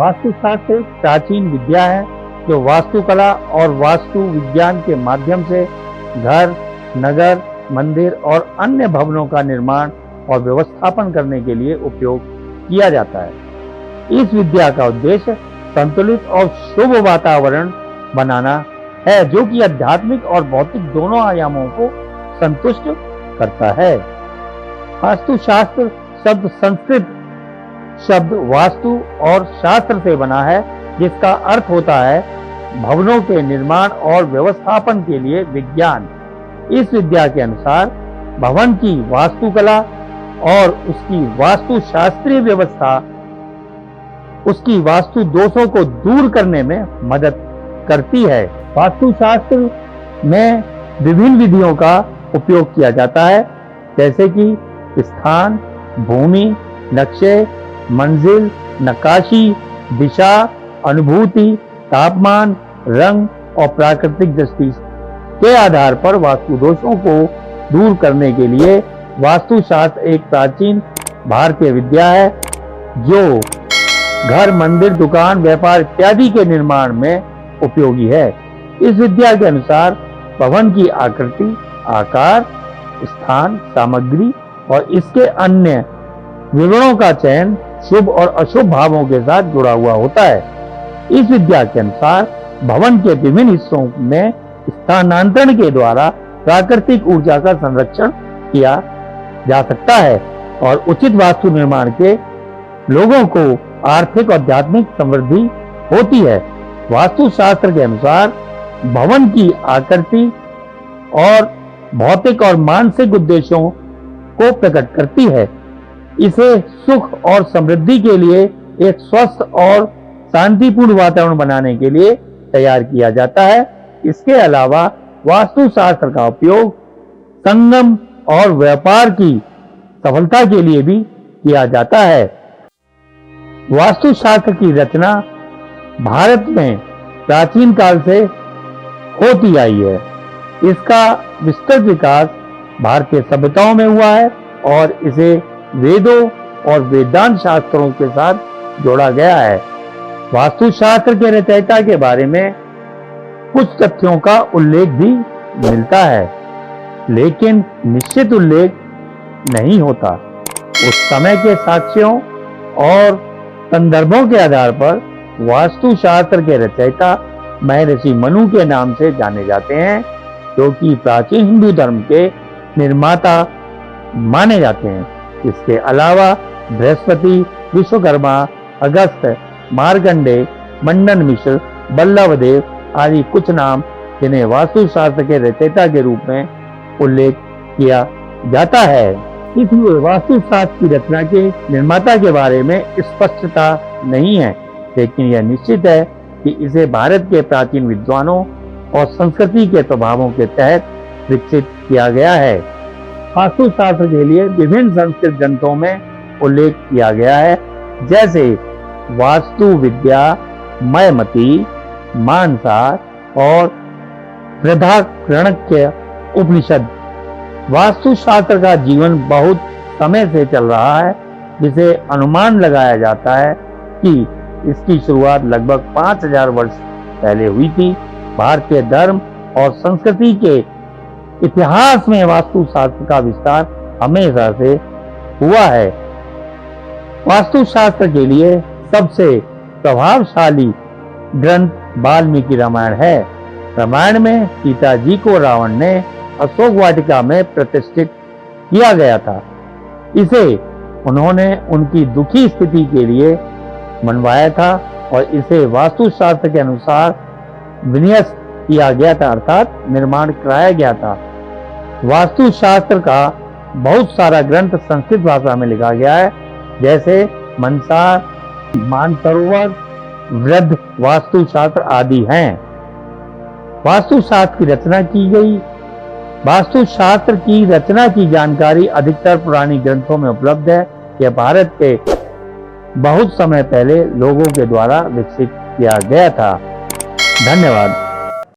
वास्तुशास्त्र एक प्राचीन विद्या है जो वास्तुकला और वास्तु विज्ञान के माध्यम से घर, नगर, मंदिर और अन्य भवनों का निर्माण और व्यवस्थापन करने के लिए उपयोग किया जाता है। इस विद्या का उद्देश्य संतुलित और शुभ वातावरण बनाना है जो कि आध्यात्मिक और भौतिक दोनों आयामों को संतुष्ट करता है। वास्तुशास्त्र शब्द संस्कृत शब्द वास्तु और शास्त्र से बना है जिसका अर्थ होता है भवनों के निर्माण और व्यवस्थापन के लिए विज्ञान। इस विद्या के अनुसार भवन की वास्तुकला और उसकी वास्तुशास्त्रीय व्यवस्था उसकी वास्तु दोषों को दूर करने में मदद करती है। वास्तुशास्त्र में विभिन्न विधियों का उपयोग किया जाता है जैसे कि स्थान, भूमि, नक्शे, मंजिल, नक्काशी, दिशा, अनुभूति, तापमान, रंग और प्राकृतिक दृष्टि के आधार पर वास्तु दोषों को दूर करने के लिए वास्तुशास्त्र एक प्राचीन भारतीय विद्या है जो घर, मंदिर, दुकान, व्यापार इत्यादि के निर्माण में उपयोगी है। इस विद्या के अनुसार भवन की आकृति, आकार, स्थान, सामग्री और इसके अन्य विवरणों का चयन शुभ और अशुभ भावों के साथ जुड़ा हुआ होता है। इस विद्या के अनुसार भवन के विभिन्न हिस्सों में स्थानांतरण के द्वारा प्राकृतिक ऊर्जा का संरक्षण किया जा सकता है और उचित वास्तु निर्माण के लोगों को आर्थिक और आध्यात्मिक समृद्धि होती है। वास्तुशास्त्र के अनुसार भवन की आकृति और भौतिक और मानसिक उद्देश्यों को प्रकट करती है। इसे सुख और समृद्धि के लिए एक स्वस्थ और शांतिपूर्ण वातावरण बनाने के लिए तैयार किया जाता है। इसके अलावा वास्तुशास्त्र का उपयोग संगम और व्यापार की सफलता के लिए भी किया जाता है। वास्तुशास्त्र की रचना भारत में प्राचीन काल से होती आई है। इसका विस्तृत विकास भारतीय सभ्यताओं में हुआ है और इसे वेदों और वेदांत शास्त्रों के साथ जोड़ा गया है। वास्तुशास्त्र के रचयिता के बारे में कुछ तथ्यों का उल्लेख भी मिलता है लेकिन निश्चित उल्लेख नहीं होता। उस समय के साक्ष्यों और संदर्भों के आधार पर वास्तुशास्त्र के रचयिता महर्षि मनु के नाम से जाने जाते हैं जो कि प्राचीन हिंदू धर्म के निर्माता माने जाते हैं। इसके अलावा बृहस्पति, विश्वकर्मा, अगस्त, मार्कंडेय, मंडन मिश्र, बल्लभदेव आदि कुछ नाम जिन्हें वास्तुशास्त्र के रचयिता के रूप में उल्लेख किया जाता है। इसलिए वास्तुशास्त्र की रचना के निर्माता के बारे में स्पष्टता नहीं है लेकिन यह निश्चित है कि इसे भारत के प्राचीन विद्वानों और संस्कृति के प्रभावों के तहत विकसित किया गया है। वास्तुशास्त्र के लिए विभिन्न संस्कृत ग्रंथों में उल्लेख किया गया है जैसे वास्तु विद्या, मयमती, मानसार और बृहदारण्यक उपनिषद। वास्तुशास्त्र का जीवन बहुत समय से चल रहा है जिसे अनुमान लगाया जाता है कि इसकी शुरुआत लगभग 5000 वर्ष पहले हुई थी। भारतीय धर्म और संस्कृति के इतिहास में वास्तुशास्त्र का विस्तार हमेशा से हुआ है। वास्तुशास्त्र के लिए सबसे प्रभावशाली ग्रंथ वाल्मीकि रामायण है। रामायण में सीता जी को रावण ने अशोक वाटिका में प्रतिष्ठित किया गया था। इसे उन्होंने उनकी दुखी स्थिति के लिए मनवाया था और इसे वास्तुशास्त्र के अनुसार विन्यास किया गया था अर्थात निर्माण कराया गया था। वास्तुशास्त्र का बहुत सारा ग्रंथ संस्कृत भाषा में लिखा गया है जैसे मंसार, मानसरोवर, वृद्ध वास्तुशास्त्र आदि हैं। वास्तुशास्त्र की रचना की गई। वास्तुशास्त्र की रचना की जानकारी अधिकतर पुरानी ग्रंथों में उपलब्ध है। यह भारत के बहुत समय पहले लोगों के द्वारा विकसित किया गया था। धन्यवाद।